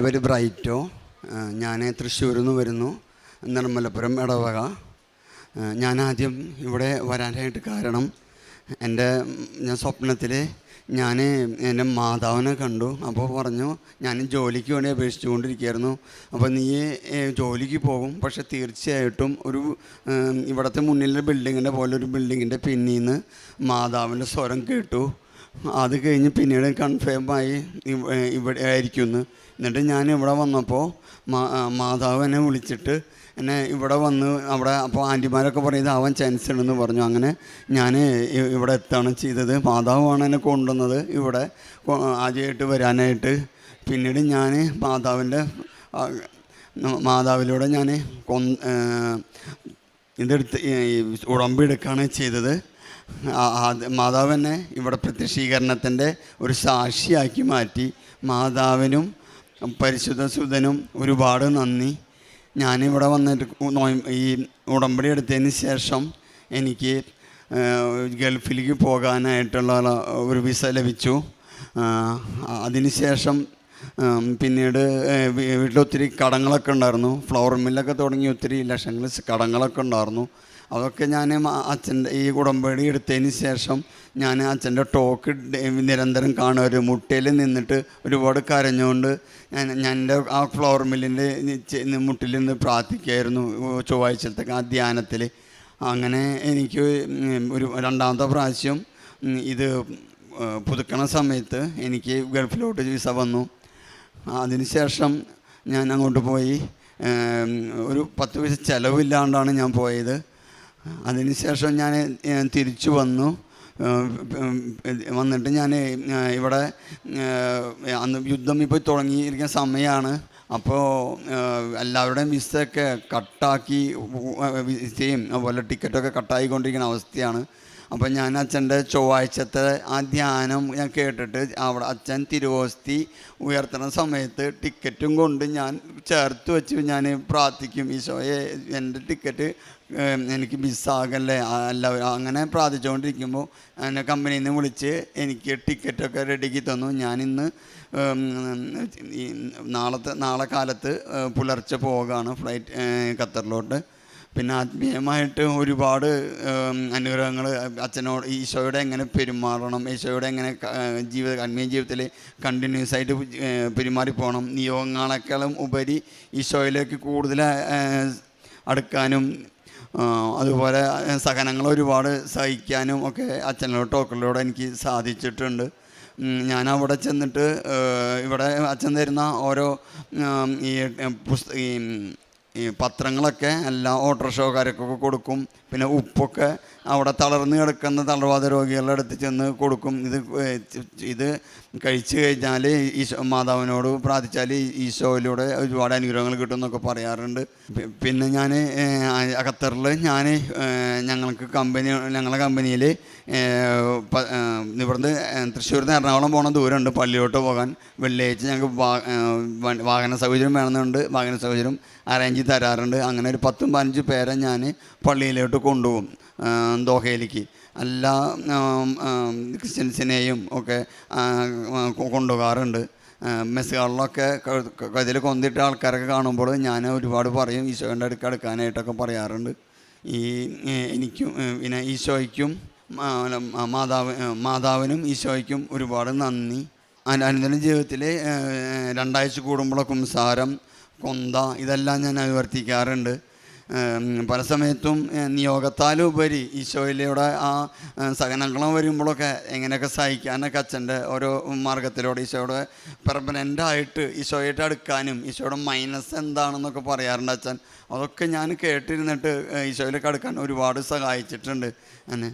ഇവർ ബ്രൈറ്റോ, ഞാൻ തൃശ്ശൂരിൽ നിന്ന് വരുന്നു, നിർമ്മലപുരം ഇടവക. ഞാൻ ആദ്യം ഇവിടെ വരാനായിട്ട് കാരണം ഞാൻ സ്വപ്നത്തിൽ എൻ്റെ മാതാവിനെ കണ്ടു. അപ്പോൾ പറഞ്ഞു, ഞാൻ ജോലിക്ക് വേണ്ടി അപേക്ഷിച്ചുകൊണ്ടിരിക്കുകയായിരുന്നു. അപ്പോൾ നീ ജോലിക്ക് പോകും, പക്ഷെ തീർച്ചയായിട്ടും ഇവിടുത്തെ മുന്നിലെ ബിൽഡിങ്ങിൻ്റെ പോലെ ഒരു ബിൽഡിങ്ങിൻ്റെ പിന്നിൽ നിന്ന് മാതാവിൻ്റെ സ്വരം കേട്ടു. അത് കഴിഞ്ഞ് പിന്നീട് കൺഫേമായി ഇവിടെ ആയിരിക്കുമെന്ന്. എന്നിട്ട് ഞാൻ ഇവിടെ വന്നപ്പോൾ മാതാവ് എന്നെ വിളിച്ചിട്ട് എന്നെ ഇവിടെ വന്ന് അവിടെ അപ്പോൾ ആൻറ്റിമാരൊക്കെ പറയുന്നത് അവൻ ചാൻസ് ഉണ്ടെന്ന് പറഞ്ഞു. അങ്ങനെ ഞാൻ ഇവിടെ എത്താണ് ചെയ്തത്. മാതാവാണ് എന്നെ കൊണ്ടുവന്നത് ഇവിടെ ആദ്യമായിട്ട് വരാനായിട്ട്. പിന്നീട് ഞാൻ മാതാവിലൂടെ ഞാൻ ഇതെടുത്ത് ഉടമ്പെടുക്കുകയാണ് ചെയ്തത്. മാതാവ് എന്നെ ഇവിടെ പ്രത്യക്ഷീകരണത്തിൻ്റെ ഒരു സാക്ഷിയാക്കി മാറ്റി. മാതാവിനും പരിശുദ്ധ സുതനും ഒരുപാട് നന്ദി. ഞാനിവിടെ വന്നിട്ട് ഈ ഉടമ്പടി എടുത്തതിന് ശേഷം എനിക്ക് ഗൾഫിലേക്ക് പോകാനായിട്ടുള്ള ഒരു വിസ ലഭിച്ചു. അതിനുശേഷം പിന്നീട് വീട്ടിലൊത്തിരി കടങ്ങളൊക്കെ ഉണ്ടായിരുന്നു. ഫ്ലവർ മില്ലൊക്കെ തുടങ്ങി ഒത്തിരി ലക്ഷങ്ങൾ കടങ്ങളൊക്കെ ഉണ്ടായിരുന്നു. അതൊക്കെ ഞാൻ അച്ഛൻ്റെ ഈ ഉടമ്പടി എടുത്തതിന് ശേഷം ഞാൻ അച്ഛൻ്റെ ടോക്ക് നിരന്തരം കാണുമായിരുന്നു. മുട്ടയിൽ നിന്നിട്ട് ഒരുപാട് കരഞ്ഞുകൊണ്ട് എൻ്റെ ആ ഫ്ലവർ മില്ലിൻ്റെ മുട്ടിൽ നിന്ന് പ്രാർത്ഥിക്കുമായിരുന്നു ചൊവ്വാഴ്ചത്തെ ആ ധ്യാനത്തിൽ. അങ്ങനെ എനിക്ക് ഒരു രണ്ടാമത്തെ പ്രാവശ്യം ഇത് പുതുക്കണ സമയത്ത് എനിക്ക് ഗൾഫിലോട്ട് വിസ വന്നു. അതിനുശേഷം ഞാൻ അങ്ങോട്ട് പോയി. ഒരു 10 പൈസ ചിലവില്ലാണ്ടാണ് ഞാൻ പോയത്. അതിനുശേഷം ഞാൻ തിരിച്ചു വന്നിട്ട് ഞാൻ ഇവിടെ അന്ന് യുദ്ധം ഇപ്പോൾ തുടങ്ങിയിരിക്കുന്ന സമയമാണ്. അപ്പോൾ എല്ലാവരുടെയും വിസയൊക്കെ കട്ടാക്കി വിസയും അതുപോലെ ടിക്കറ്റൊക്കെ കട്ടായിക്കൊണ്ടിരിക്കുന്ന അവസ്ഥയാണ്. അപ്പോൾ ഞാൻ അച്ഛൻ്റെ ചൊവ്വാഴ്ചത്തെ ആ ധ്യാനം ഞാൻ കേട്ടിട്ട് അവിടെ അച്ഛൻ തിരുവോസ്തി ഉയർത്തുന്ന സമയത്ത് ടിക്കറ്റും കൊണ്ട് ഞാൻ ചേർത്ത് വെച്ച് ഞാൻ പ്രാർത്ഥിക്കും, ഈശോയെ എൻ്റെ ടിക്കറ്റ് എനിക്ക് മിസ്സാകല്ലേ അല്ല. അങ്ങനെ പ്രാർത്ഥിച്ചുകൊണ്ടിരിക്കുമ്പോൾ എന്നെ കമ്പനിയിൽ നിന്ന് വിളിച്ച് എനിക്ക് ടിക്കറ്റൊക്കെ റെഡിയാക്കി തന്നു. ഞാനിന്ന് നാളെ കാലത്ത് പുലർച്ചെ പോവുകയാണ് ഫ്ലൈറ്റ് ഖത്തറിലോട്ട്. പിന്നെ ആത്മീയമായിട്ട് ഒരുപാട് അനുഗ്രഹങ്ങൾ അച്ഛനോട് ഈശോയോടെ എങ്ങനെ പെരുമാറണം, ഈശോയോടെ എങ്ങനെ ആത്മീയ ജീവിതത്തിൽ കണ്ടിന്യൂസ് ആയിട്ട് പെരുമാറിപ്പോകണം, നിയോഗങ്ങളെക്കാളും ഉപരി ഈശോയിലേക്ക് കൂടുതൽ അടുക്കാനും അതുപോലെ സഹനങ്ങൾ ഒരുപാട് സഹിക്കാനും ഒക്കെ അച്ഛനോട് ടോക്കറിലൂടെ എനിക്ക് സാധിച്ചിട്ടുണ്ട്. ഞാൻ അവിടെ ചെന്നിട്ട് ഇവിടെ അച്ഛൻ തരുന്ന ഓരോ ഈ പത്രങ്ങളൊക്കെ എല്ലാ ഓട്ടോറിക്ഷക്കാർക്കൊക്കെ കൊടുക്കും. പിന്നെ ഉപ്പൊക്കെ അവിടെ തളർന്ന് കിടക്കുന്ന തളർവാദ രോഗികളുടെ അടുത്ത് ചെന്ന് കൊടുക്കും. ഇത് കഴിച്ചു കഴിഞ്ഞാൽ മാതാവിനോട് പ്രാർത്ഥിച്ചാൽ ഈശോയിലൂടെ ഒരുപാട് അനുഗ്രഹങ്ങൾ കിട്ടും എന്നൊക്കെ പറയാറുണ്ട്. പിന്നെ ഞാൻ ഖത്തറിൽ ഞങ്ങളെ കമ്പനിയിൽ ഇവിടുന്ന് തൃശ്ശൂരിൽ നിന്ന് എറണാകുളം പോകണ ദൂരമുണ്ട് പള്ളിയോട്ട് പോകാൻ. വെള്ളിയാഴ്ച ഞങ്ങൾക്ക് വാഹന സൗകര്യം വേണമെന്നുണ്ട്. വാഹന സൗകര്യം അറേഞ്ച് തരാറുണ്ട്. അങ്ങനെ ഒരു 10-15 പേരെ ഞാൻ പള്ളിയിലോട്ട് കൊണ്ടുപോകും ദോഹയിലേക്ക്. എല്ലാ ക്രിസ്ത്യൻസിനെയും ഒക്കെ കൊണ്ടുപോകാറുണ്ട്. മെസ്സുകളിലൊക്കെ ഇതിൽ കൊന്നിട്ട ആൾക്കാരൊക്കെ കാണുമ്പോൾ ഞാൻ ഒരുപാട് പറയും, ഈശോയുടെ അടുക്കാനായിട്ടൊക്കെ പറയാറുണ്ട്. എനിക്കും പിന്നെ ഈശോയ്ക്കും മാതാവിനും ഈശോയ്ക്കും ഒരുപാട് നന്ദി. അനുദിന ജീവിതത്തിൽ 2 ആഴ്ച കൂടുമ്പോഴൊക്കെ കുംസാരം, കൊന്ത ഇതെല്ലാം ഞാൻ അനുവർത്തിക്കാറുണ്ട്. പല സമയത്തും നിയോഗത്താലുപരി ഈശോയിലൂടെ ആ സഹനങ്ങളും വരുമ്പോഴൊക്കെ എങ്ങനെയൊക്കെ സഹിക്കാനൊക്കെ അച്ഛൻ്റെ ഓരോ മാർഗത്തിലൂടെ ഈശോയുടെ പെർമനൻ്റായിട്ട് ഈശോയായിട്ട് അടുക്കാനും ഈശോയുടെ മൈനസ് എന്താണെന്നൊക്കെ പറയാറുണ്ട് അച്ഛൻ. അതൊക്കെ ഞാൻ കേട്ടിരുന്നിട്ട് ഈശോയിലേക്ക് അടുക്കാൻ ഒരുപാട് സഹായിച്ചിട്ടുണ്ട് എന്നെ.